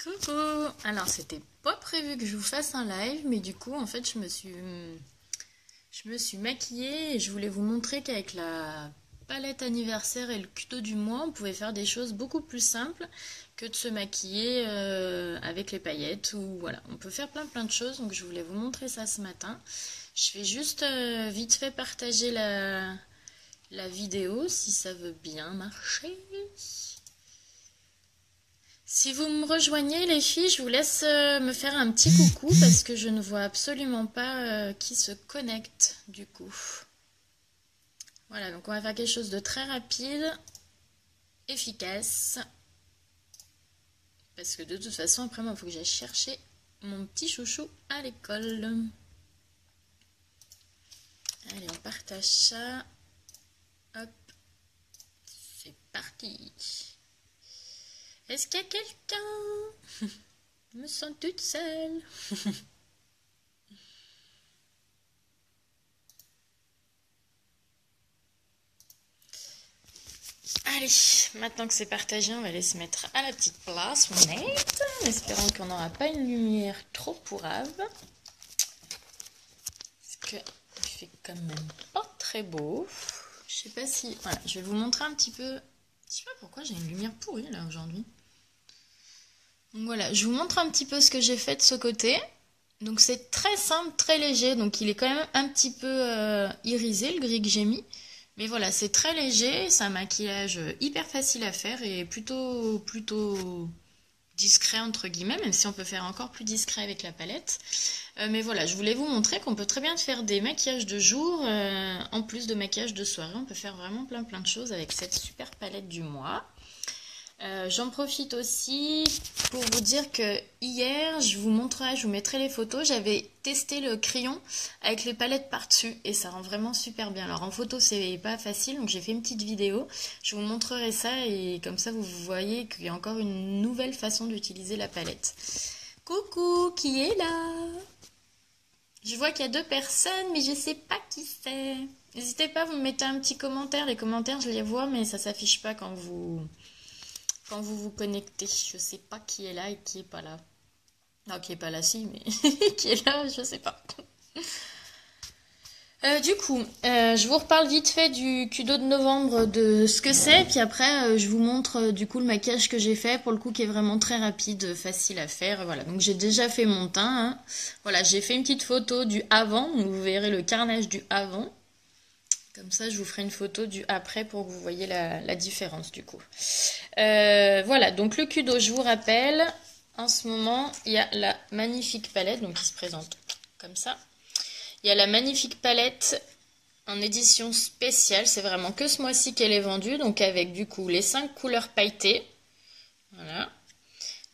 Coucou! Alors, c'était pas prévu que je vous fasse un live, mais du coup, en fait, je me suis maquillée et je voulais vous montrer qu'avec la palette anniversaire et le tuto du mois, on pouvait faire des choses beaucoup plus simples que de se maquiller avec les paillettes ou voilà. On peut faire plein de choses, donc je voulais vous montrer ça ce matin. Je vais juste vite fait partager la vidéo si ça veut bien marcher. Si vous me rejoignez les filles, je vous laisse me faire un petit coucou parce que je ne vois absolument pas qui se connecte du coup. Voilà, donc on va faire quelque chose de très rapide, efficace. Parce que de toute façon, après moi, il faut que j'aille chercher mon petit chouchou à l'école. Allez, on partage ça. Hop, c'est parti. Est-ce qu'il y a quelqu'un? Je me sens toute seule. Allez, maintenant que c'est partagé, on va aller se mettre à la petite place. On est, en espérant qu'on n'aura pas une lumière trop pourrave. Parce qu'il fait quand même pas très beau. Je sais pas si... Voilà, je vais vous montrer un petit peu... Je sais pas pourquoi j'ai une lumière pourrie là aujourd'hui. Donc voilà, je vous montre un petit peu ce que j'ai fait de ce côté. Donc c'est très simple, très léger. Donc il est quand même un petit peu irisé le gris que j'ai mis. Mais voilà, c'est très léger. C'est un maquillage hyper facile à faire et plutôt discret entre guillemets. Même si on peut faire encore plus discret avec la palette. Mais voilà, je voulais vous montrer qu'on peut très bien faire des maquillages de jour en plus de maquillage de soirée. On peut faire vraiment plein de choses avec cette super palette du mois. J'en profite aussi pour vous dire que hier, je vous mettrai les photos, j'avais testé le crayon avec les palettes par-dessus et ça rend vraiment super bien. Alors en photo, c'est pas facile, donc j'ai fait une petite vidéo, je vous montrerai ça et comme ça vous voyez qu'il y a encore une nouvelle façon d'utiliser la palette. Coucou, qui est là? Je vois qu'il y a 2 personnes, mais je sais pas qui c'est. N'hésitez pas, vous me mettez un petit commentaire, les commentaires je les vois, mais ça s'affiche pas quand vous vous connectez. Je sais pas qui est là et qui est pas là. Non, qui est pas là, si, mais qui est là, je sais pas. Du coup, je vous reparle vite fait du Kudo de novembre, de ce que c'est, puis après, je vous montre du coup le maquillage que j'ai fait, pour le coup qui est vraiment très rapide, facile à faire. Voilà, donc j'ai déjà fait mon teint. Hein. Voilà, j'ai fait une petite photo du avant, donc vous verrez le carnage du avant. Comme ça, je vous ferai une photo du après pour que vous voyez la différence du coup. Voilà, donc le Kudo, je vous rappelle, en ce moment, il y a la magnifique palette, donc qui se présente comme ça. Il y a la magnifique palette en édition spéciale, c'est vraiment que ce mois-ci qu'elle est vendue, donc avec du coup les 5 couleurs pailletées. Voilà.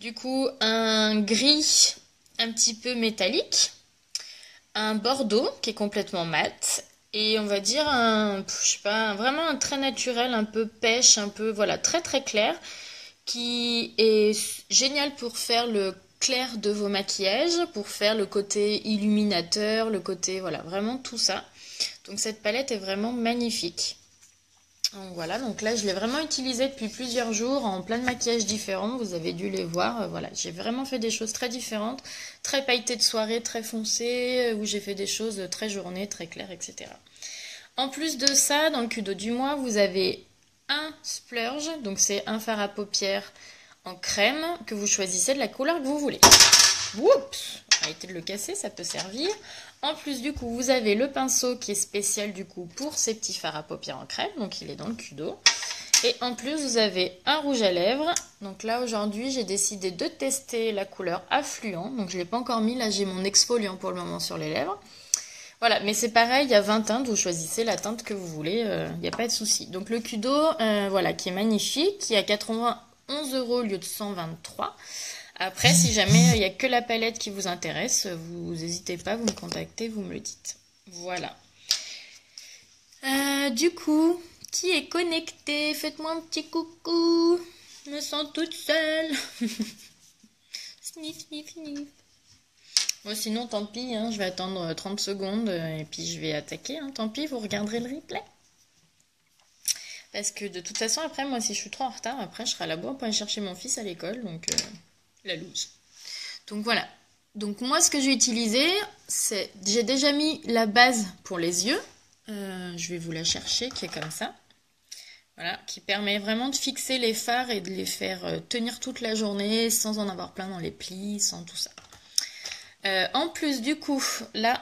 Du coup, un gris un petit peu métallique, un bordeaux qui est complètement mat, et on va dire je sais pas, vraiment un trait naturel, un peu pêche, un peu, voilà, très clair, qui est génial pour faire le clair de vos maquillages, pour faire le côté illuminateur, le côté, voilà, vraiment tout ça. Donc cette palette est vraiment magnifique. Donc voilà, donc là je l'ai vraiment utilisée depuis plusieurs jours en plein de maquillages différents, vous avez dû les voir, voilà, j'ai vraiment fait des choses très différentes, très pailletées de soirée, très foncées, où j'ai fait des choses très journées, très claires, etc. En plus de ça, dans le Kudo du mois, vous avez un splurge, donc c'est un fard à paupières en crème que vous choisissez de la couleur que vous voulez. Oups, arrêtez de le casser, ça peut servir. En plus du coup, vous avez le pinceau qui est spécial du coup pour ces petits fards à paupières en crème, donc il est dans le Kudo. Et en plus, vous avez un rouge à lèvres. Donc là, aujourd'hui, j'ai décidé de tester la couleur affluent. Donc je ne l'ai pas encore mis, là j'ai mon exfoliant pour le moment sur les lèvres. Voilà, mais c'est pareil, il y a 20 teintes, vous choisissez la teinte que vous voulez, il n'y a pas de souci. Donc le Kudo, voilà, qui est magnifique, qui est à 91 € au lieu de 123. Après, si jamais il n'y a que la palette qui vous intéresse, vous n'hésitez pas, vous me contactez, vous me le dites. Voilà. Du coup, qui est connecté? Faites-moi un petit coucou. Je me sens toute seule. Sniff, sniff, sniff. Bon, sinon, tant pis, hein, je vais attendre 30 secondes et puis je vais attaquer. Hein, tant pis, vous regarderez le replay. Parce que de toute façon, après, moi, si je suis trop en retard, après, je serai à la bourre pour aller chercher mon fils à l'école. Donc, la loose. Donc voilà. Donc moi, ce que j'ai utilisé, c'est... J'ai déjà mis la base pour les yeux. Je vais vous la chercher, qui est comme ça. Voilà, qui permet vraiment de fixer les fards et de les faire tenir toute la journée sans en avoir plein dans les plis, sans tout ça. En plus, du coup, là,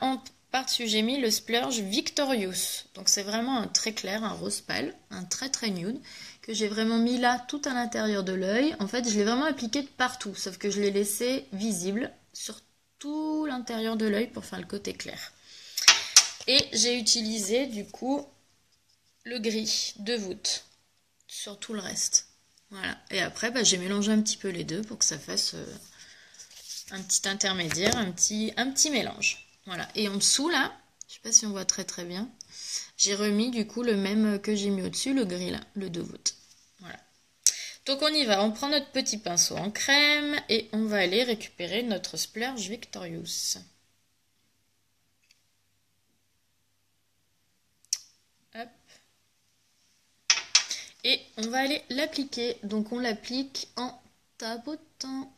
par-dessus, j'ai mis le Splurge Victorious. Donc c'est vraiment un très clair, un rose pâle, un très très nude, que j'ai vraiment mis là, tout à l'intérieur de l'œil. En fait, je l'ai vraiment appliqué de partout, sauf que je l'ai laissé visible sur tout l'intérieur de l'œil pour faire le côté clair. Et j'ai utilisé, du coup, le gris de voûte sur tout le reste. Voilà. Et après, j'ai mélangé un petit peu les deux pour que ça fasse un petit intermédiaire, un petit mélange. Voilà. Et en dessous, là, je sais pas si on voit très très bien, j'ai remis du coup le même que j'ai mis au-dessus, le gris là, le de voûte. Voilà. Donc on y va, on prend notre petit pinceau en crème et on va aller récupérer notre Splurge Victorious. Hop. Et on va aller l'appliquer. Donc on l'applique en tapotant.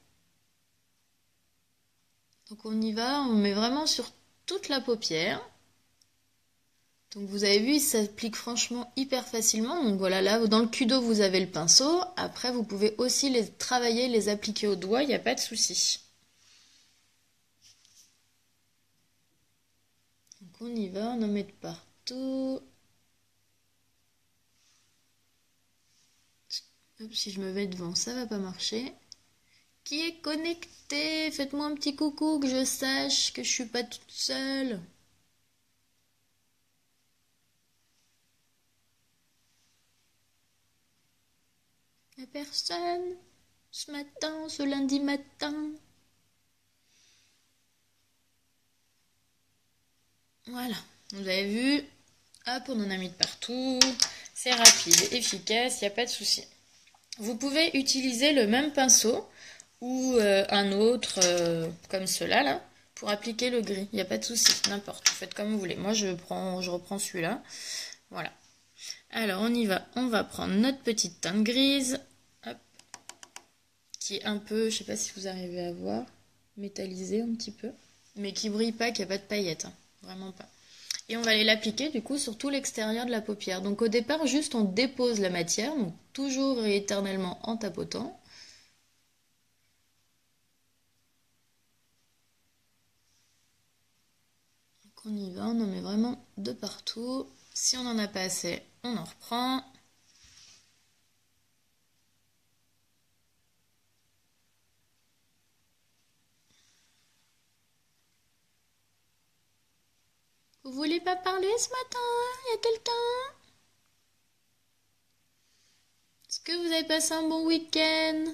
Donc on y va, on met vraiment sur toute la paupière. Donc vous avez vu, il s'applique franchement hyper facilement. Donc voilà, là dans le cul d'eau vous avez le pinceau. Après vous pouvez aussi les travailler, les appliquer au doigt, il n'y a pas de souci. Donc on y va, on en met de partout. Hop, si je me mets devant, ça va pas marcher. Qui est connecté? Faites-moi un petit coucou que je sache que je suis pas toute seule. Y'a personne ce matin, ce lundi matin. Voilà, vous avez vu. Hop, on en a mis de partout. C'est rapide, efficace, il n'y a pas de souci. Vous pouvez utiliser le même pinceau ou un autre comme cela là pour appliquer le gris. Il n'y a pas de souci, n'importe. Vous faites comme vous voulez. Moi, je reprends celui-là. Voilà. Alors, on y va. On va prendre notre petite teinte grise. Hop. Qui est un peu, je sais pas si vous arrivez à voir, métallisée un petit peu. Mais qui brille pas, qui a pas de paillettes. Hein. Vraiment pas. Et on va aller l'appliquer du coup sur tout l'extérieur de la paupière. Donc au départ, juste on dépose la matière, donc toujours et éternellement en tapotant. Donc on y va, on en met vraiment de partout. Si on n'en a pas assez, on en reprend. Vous voulez pas parler ce matin? Il y a quelqu'un? Est-ce que vous avez passé un bon week-end?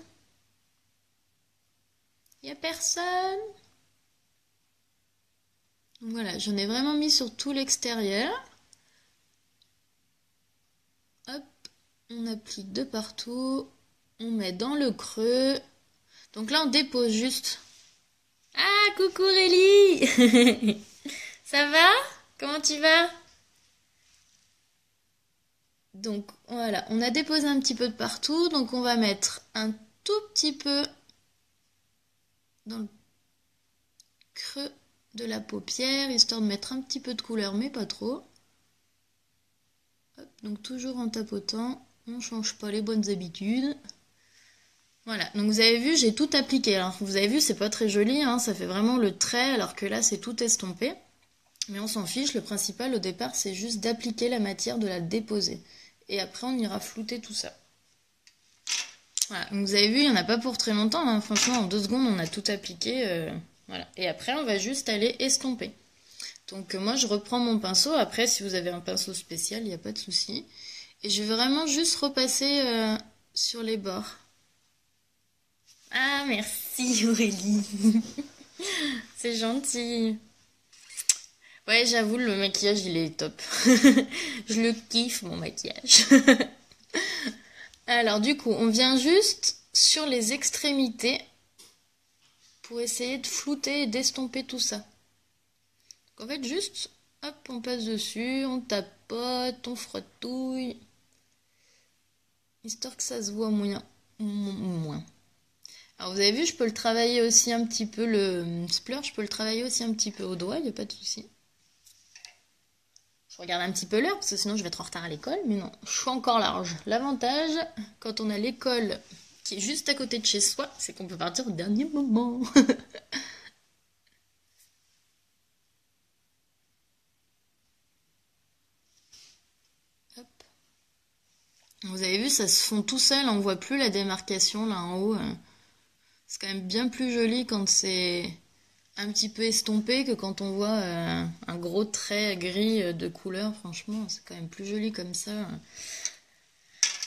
Il y a personne? Donc voilà, j'en ai vraiment mis sur tout l'extérieur. Hop, on applique de partout. On met dans le creux. Donc là, on dépose juste. Ah, coucou Rélie. Ça va? Comment tu vas? Donc voilà, on a déposé un petit peu de partout. Donc on va mettre un tout petit peu dans le creux de la paupière, histoire de mettre un petit peu de couleur, mais pas trop. Hop, donc toujours en tapotant, on change pas les bonnes habitudes. Voilà, donc vous avez vu, j'ai tout appliqué. Alors vous avez vu, c'est pas très joli, hein, ça fait vraiment le trait, alors que là c'est tout estompé. Mais on s'en fiche, le principal au départ c'est juste d'appliquer la matière, de la déposer. Et après on ira flouter tout ça. Voilà, donc vous avez vu, il n'y en a pas pour très longtemps, hein. Franchement en 2 secondes on a tout appliqué. Voilà. Et après on va juste aller estomper. Donc moi je reprends mon pinceau, après si vous avez un pinceau spécial, il n'y a pas de souci. Et je vais vraiment juste repasser sur les bords. Ah merci Aurélie. C'est gentil. Ouais, j'avoue, le maquillage, il est top. Je le kiffe, mon maquillage. Alors, du coup, on vient juste sur les extrémités pour essayer de flouter et d'estomper tout ça. Donc, en fait, juste, hop, on passe dessus, on tapote, on frottouille. Histoire que ça se voit moins. Alors vous avez vu, je peux le travailler aussi un petit peu, le splurge, je peux le travailler aussi un petit peu au doigt, il n'y a pas de souci. Je regarde un petit peu l'heure, parce que sinon je vais être en retard à l'école, mais non, je suis encore large. L'avantage, quand on a l'école qui est juste à côté de chez soi, c'est qu'on peut partir au dernier moment. Hop. Vous avez vu, ça se fond tout seul, on voit plus la démarcation là en haut. C'est quand même bien plus joli quand c'est un petit peu estompé que quand on voit un gros trait gris de couleur. Franchement, c'est quand même plus joli comme ça.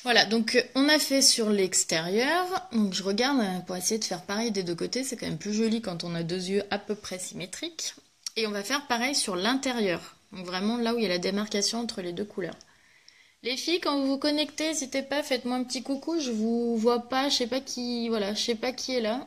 Voilà, donc on a fait sur l'extérieur. Donc je regarde pour essayer de faire pareil des deux côtés. C'est quand même plus joli quand on a deux yeux à peu près symétriques. Et on va faire pareil sur l'intérieur. Donc vraiment là où il y a la démarcation entre les deux couleurs. Les filles, quand vous vous connectez, n'hésitez pas, faites-moi un petit coucou, je vous vois pas, je sais pas qui, voilà, je sais pas qui est là.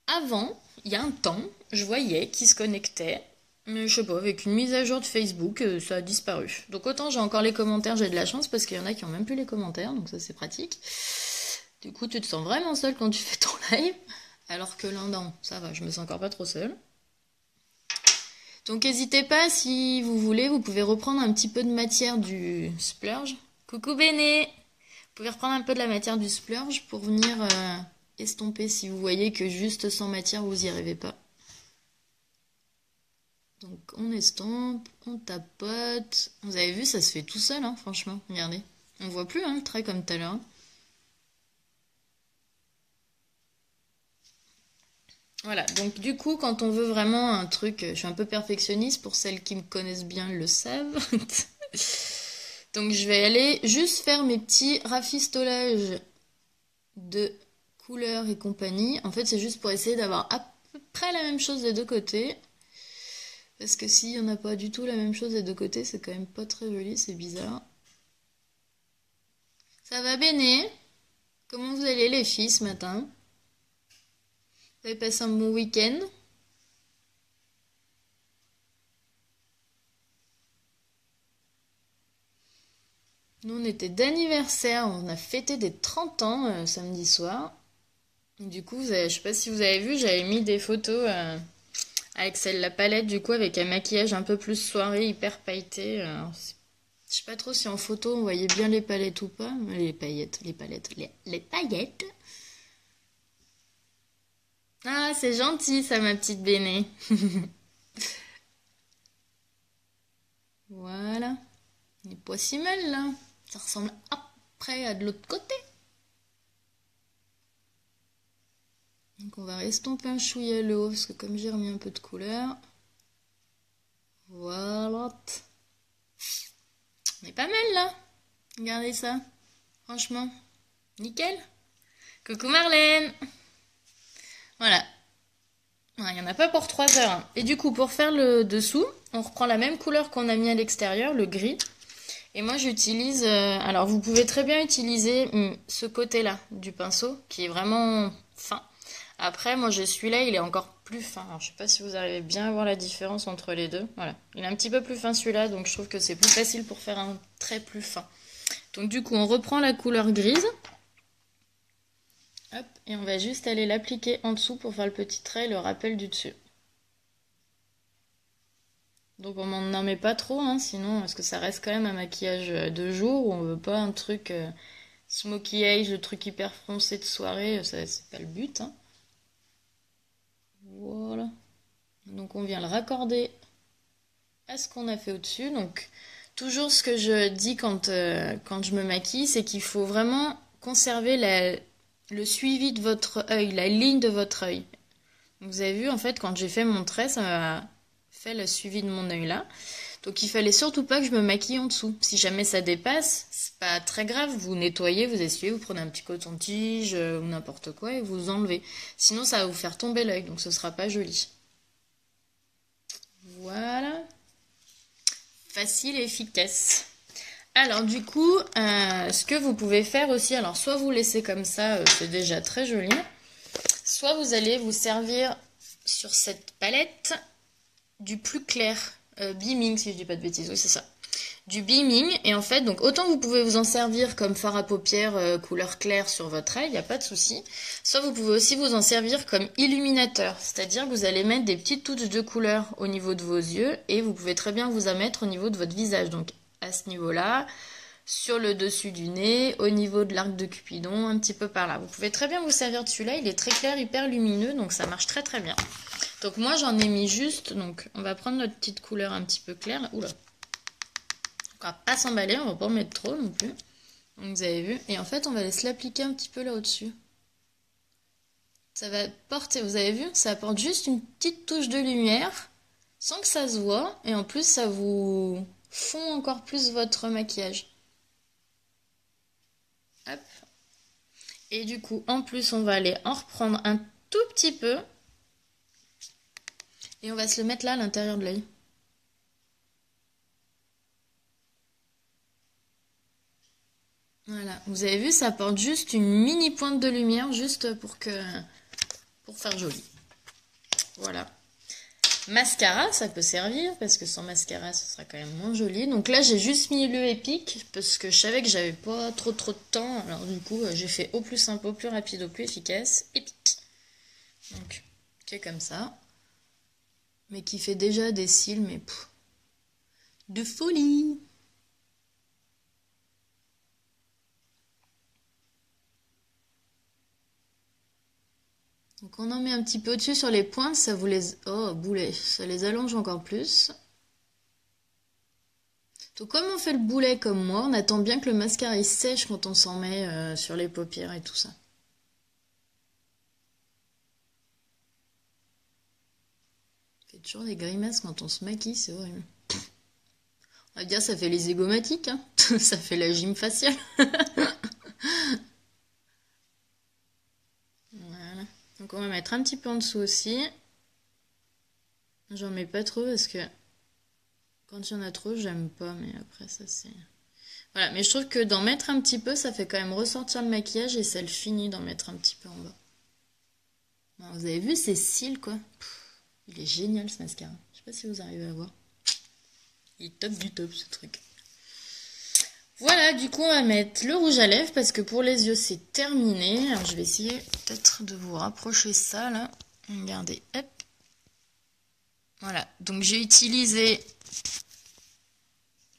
Avant, il y a un temps, je voyais qui se connectait, mais je sais pas, avec une mise à jour de Facebook, ça a disparu. Donc autant j'ai encore les commentaires, j'ai de la chance parce qu'il y en a qui ont même plus les commentaires, donc ça c'est pratique. Du coup, tu te sens vraiment seule quand tu fais ton live, alors que là, non, ça va, je me sens encore pas trop seule. Donc n'hésitez pas, si vous voulez, vous pouvez reprendre un petit peu de matière du splurge. Coucou Béné! Vous pouvez reprendre un peu de la matière du splurge pour venir estomper si vous voyez que juste sans matière vous n'y arrivez pas. Donc on estompe, on tapote. Vous avez vu, ça se fait tout seul, hein, franchement, regardez. On voit plus hein, le trait comme tout à l'heure. Voilà, donc du coup, quand on veut vraiment un truc, je suis un peu perfectionniste, pour celles qui me connaissent bien le savent. Donc je vais aller juste faire mes petits rafistolages de couleurs et compagnie. En fait, c'est juste pour essayer d'avoir à peu près la même chose des deux côtés. Parce que s'il n'y en a pas du tout la même chose des deux côtés, c'est quand même pas très joli, c'est bizarre. Ça va Béné? Comment vous allez les filles ce matin? Vous avez passé un bon week-end? Nous, on était d'anniversaire, on a fêté des 30 ans samedi soir. Du coup, je sais pas si vous avez vu, j'avais mis des photos avec celle la palette, du coup, avec un maquillage un peu plus soirée, hyper pailleté. Je sais pas trop si en photo on voyait bien les palettes ou pas. Les paillettes, les palettes, les paillettes. Ah, c'est gentil ça, ma petite Béné. Voilà. Il n'est pas si mal là. Ça ressemble après à de l'autre côté. Donc on va estomper un chouïa le haut parce que comme j'ai remis un peu de couleur. Voilà. On est pas mal là. Regardez ça. Franchement. Nickel. Coucou Marlène. Voilà. Il n'y en a pas pour 3 heures. Hein. Et du coup, pour faire le dessous, on reprend la même couleur qu'on a mis à l'extérieur, le gris. Et moi, j'utilise... alors, vous pouvez très bien utiliser ce côté-là du pinceau, qui est vraiment fin. Après, moi, j'ai celui-là, il est encore plus fin. Alors, je sais pas si vous arrivez bien à voir la différence entre les deux. Voilà. Il est un petit peu plus fin celui-là, donc je trouve que c'est plus facile pour faire un trait plus fin. Donc, du coup, on reprend la couleur grise. Hop, et on va juste aller l'appliquer en dessous pour faire le petit trait et le rappel du dessus. Donc on n'en met pas trop, hein, sinon, parce que ça reste quand même un maquillage de jour, où on veut pas un truc smokey eyes, le truc hyper foncé de soirée, ça c'est pas le but. Hein. Voilà. Donc on vient le raccorder à ce qu'on a fait au-dessus. Donc toujours ce que je dis quand je me maquille, c'est qu'il faut vraiment conserver le suivi de votre œil, la ligne de votre œil. Vous avez vu, en fait, quand j'ai fait mon trait, ça m'a fait le suivi de mon œil là. Donc il fallait surtout pas que je me maquille en dessous. Si jamais ça dépasse, c'est pas très grave. Vous nettoyez, vous essuyez, vous prenez un petit coton-tige ou n'importe quoi et vous enlevez. Sinon, ça va vous faire tomber l'œil, donc ce sera pas joli. Voilà. Facile et efficace. Alors du coup, ce que vous pouvez faire aussi, alors soit vous laissez comme ça, c'est déjà très joli. Soit vous allez vous servir sur cette palette du plus clair, Beaming si je dis pas de bêtises, oui c'est ça. du beaming. Et en fait, donc autant vous pouvez vous en servir comme fard à paupières couleur claire sur votre œil, il n'y a pas de souci. Soit vous pouvez aussi vous en servir comme illuminateur. C'est-à-dire que vous allez mettre des petites touches de couleur au niveau de vos yeux. Et vous pouvez très bien vous en mettre au niveau de votre visage. Donc à ce niveau-là, sur le dessus du nez, au niveau de l'arc de Cupidon, un petit peu par là. Vous pouvez très bien vous servir de celui-là. Il est très clair, hyper lumineux. Donc ça marche très très bien. Donc moi j'en ai mis juste, donc on va prendre notre petite couleur un petit peu claire. Oula. On va pas s'emballer, on va pas en mettre trop non plus. Donc vous avez vu. Et en fait on va laisser l'appliquer un petit peu là au-dessus. Ça va porter, vous avez vu, ça apporte juste une petite touche de lumière sans que ça se voit. Et en plus ça vous fond encore plus votre maquillage. Hop. Et du coup en plus on va aller en reprendre un tout petit peu. Et on va se le mettre là à l'intérieur de l'œil. Voilà, vous avez vu, ça apporte juste une mini pointe de lumière, juste pour faire joli. Voilà. Mascara, ça peut servir, parce que sans mascara, ce sera quand même moins joli. Donc là, j'ai juste mis le Epic, parce que je savais que j'avais pas trop de temps. Alors du coup, j'ai fait au plus simple, au plus rapide, au plus efficace. Epic. Donc, qui est comme ça. Mais qui fait déjà des cils, mais de folie. Donc on en met un petit peu au-dessus sur les pointes, ça vous les... Oh, boulet, ça les allonge encore plus. Donc comme on fait le boulet comme moi, on attend bien que le mascara il sèche quand on s'en met sur les paupières et tout ça. On fait toujours des grimaces quand on se maquille, c'est horrible. On va dire ça fait les zygomatiques, hein. Ça fait la gym faciale. Voilà. Donc on va mettre un petit peu en dessous aussi. J'en mets pas trop parce que quand il y en a trop, j'aime pas, mais après ça c'est... Voilà, mais je trouve que d'en mettre un petit peu, ça fait quand même ressortir le maquillage et ça le finit d'en mettre un petit peu en bas. Bon, vous avez vu ces cils quoi? Il est génial ce mascara. Je sais pas si vous arrivez à voir. Il est top du top ce truc. Voilà, du coup on va mettre le rouge à lèvres parce que pour les yeux c'est terminé. Alors je vais essayer peut-être de vous rapprocher ça là. Regardez, hop. Voilà, donc j'ai utilisé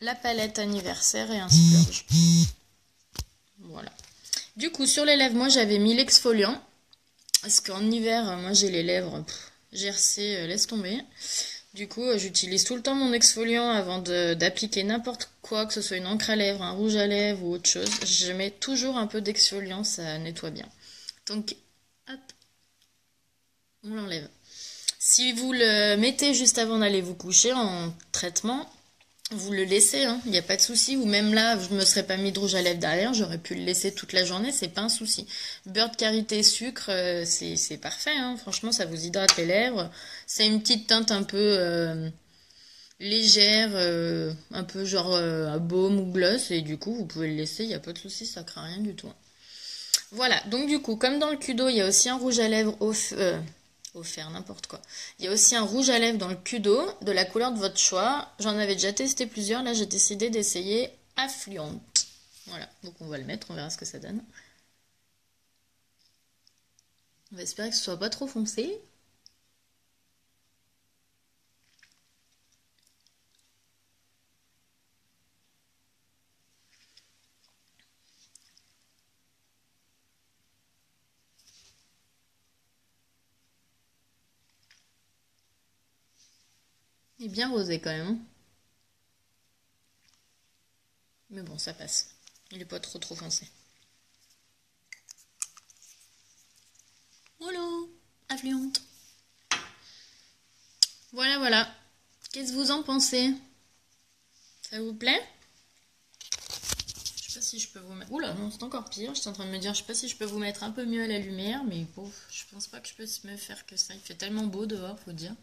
la palette anniversaire et un splurge. Voilà. Du coup sur les lèvres, moi j'avais mis l'exfoliant. Parce qu'en hiver, moi j'ai les lèvres gercées, laisse tomber. Du coup, j'utilise tout le temps mon exfoliant avant d'appliquer n'importe quoi, que ce soit une encre à lèvres, un rouge à lèvres ou autre chose. Je mets toujours un peu d'exfoliant, ça nettoie bien. Donc, hop, on l'enlève. Si vous le mettez juste avant d'aller vous coucher en traitement, vous le laissez, hein, il n'y a pas de souci. Ou même là, je ne me serais pas mis de rouge à lèvres derrière, j'aurais pu le laisser toute la journée, c'est pas un souci. Beurre de karité, sucre, c'est parfait, hein, franchement, ça vous hydrate les lèvres. C'est une petite teinte un peu légère, un peu genre baume ou gloss, et du coup, vous pouvez le laisser, il n'y a pas de souci, ça craint rien du tout. Voilà, donc du coup, comme dans le Kudo, il y a aussi un rouge à lèvres offert, n'importe quoi. Il y a aussi un rouge à lèvres dans le Kudo, de la couleur de votre choix. J'en avais déjà testé plusieurs, là j'ai décidé d'essayer Affluent. Voilà, donc on va le mettre, on verra ce que ça donne. On va espérer que ce soit pas trop foncé. Il est bien rosé quand même. Mais bon, ça passe. Il est pas trop foncé. Voilà, Affluent. Voilà. Qu'est-ce que vous en pensez? Ça vous plaît? Je sais pas si je peux vous mettre... Oula, non, c'est encore pire. J'étais en train de me dire, je sais pas si je peux vous mettre un peu mieux à la lumière, mais bon, je pense pas que je peux me faire que ça. Il fait tellement beau dehors, faut dire.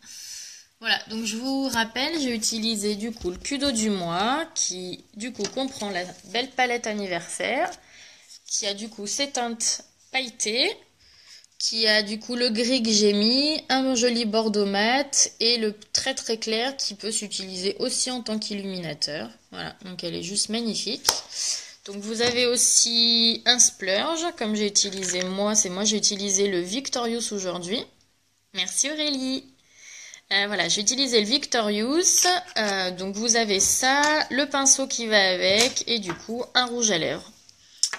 Voilà, donc je vous rappelle, j'ai utilisé du coup le Kudo du mois, qui du coup comprend la belle palette anniversaire, qui a du coup ces teintes pailletées, qui a du coup le gris que j'ai mis, un joli bordeaux mat et le très très clair qui peut s'utiliser aussi en tant qu'illuminateur. Voilà, donc elle est juste magnifique. Donc vous avez aussi un splurge, comme j'ai utilisé moi, j'ai utilisé le Victorious aujourd'hui. Merci Aurélie. Voilà, j'ai utilisé le Victorious. Donc vous avez ça, le pinceau qui va avec et du coup un rouge à lèvres.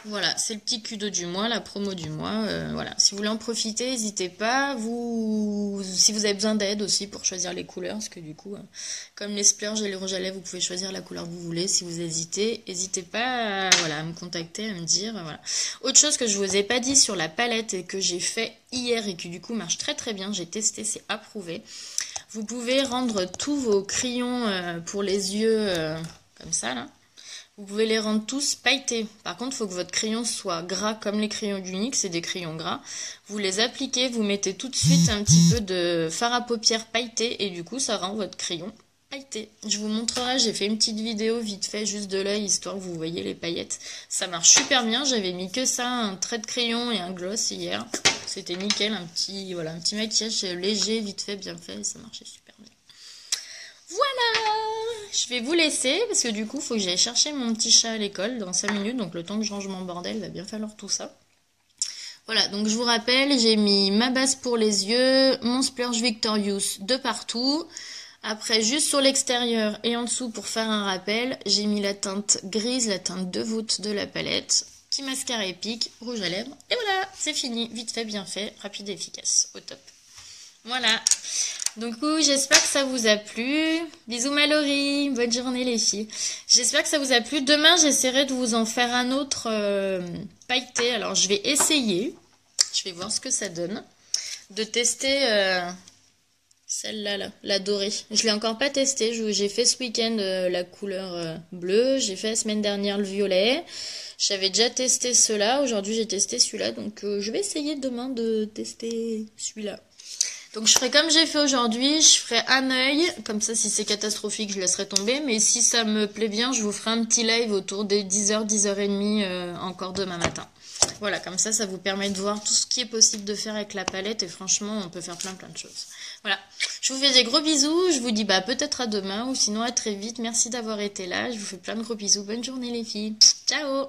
Voilà, c'est le petit cadeau du mois, la promo du mois. Voilà, si vous voulez en profiter, n'hésitez pas. Si vous avez besoin d'aide aussi pour choisir les couleurs, parce que du coup, comme les splurges et les rouges à lèvres, vous pouvez choisir la couleur que vous voulez. Si vous hésitez, n'hésitez pas voilà, à me contacter, à me dire. Voilà. Autre chose que je vous ai pas dit sur la palette et que j'ai fait hier et qui du coup marche très très bien, j'ai testé, c'est approuvé. Vous pouvez rendre tous vos crayons pour les yeux comme ça là. Vous pouvez les rendre tous pailletés. Par contre, il faut que votre crayon soit gras comme les crayons d'Unique, c'est des crayons gras. Vous les appliquez, vous mettez tout de suite un petit peu de fard à paupières pailleté et du coup, ça rend votre crayon pailleté. Je vous montrerai, j'ai fait une petite vidéo vite fait, juste de l'œil, histoire que vous voyez les paillettes. Ça marche super bien, j'avais mis que ça, un trait de crayon et un gloss hier. C'était nickel, un petit maquillage léger, vite fait, bien fait, et ça marchait super bien. Voilà, je vais vous laisser parce que du coup, il faut que j'aille chercher mon petit chat à l'école dans 5 minutes. Donc le temps que je range mon bordel, il va bien falloir tout ça. Voilà, donc je vous rappelle, j'ai mis ma base pour les yeux, mon splurge Victorious de partout. Après, juste sur l'extérieur et en dessous pour faire un rappel, j'ai mis la teinte grise, la teinte de voûte de la palette. Petit mascara épique, rouge à lèvres. Et voilà, c'est fini. Vite fait, bien fait, rapide et efficace. Au top. Voilà. Donc j'espère que ça vous a plu. Bisous Mallory, bonne journée les filles. J'espère que ça vous a plu. Demain, j'essaierai de vous en faire un autre pailleté. Alors, je vais essayer. Je vais voir ce que ça donne. De tester celle-là, là, la dorée. Je l'ai encore pas testée. J'ai fait ce week-end la couleur bleue. J'ai fait la semaine dernière le violet. J'avais déjà testé ceux-là. Aujourd'hui, j'ai testé celui-là. Donc, je vais essayer demain de tester celui-là. Donc je ferai comme j'ai fait aujourd'hui, je ferai un œil, comme ça si c'est catastrophique je laisserai tomber, mais si ça me plaît bien je vous ferai un petit live autour des 10h, 10h30 encore demain matin. Voilà, comme ça vous permet de voir tout ce qui est possible de faire avec la palette et franchement on peut faire plein de choses. Voilà, je vous fais des gros bisous, je vous dis peut-être à demain ou sinon à très vite, merci d'avoir été là, je vous fais plein de gros bisous, bonne journée les filles, ciao.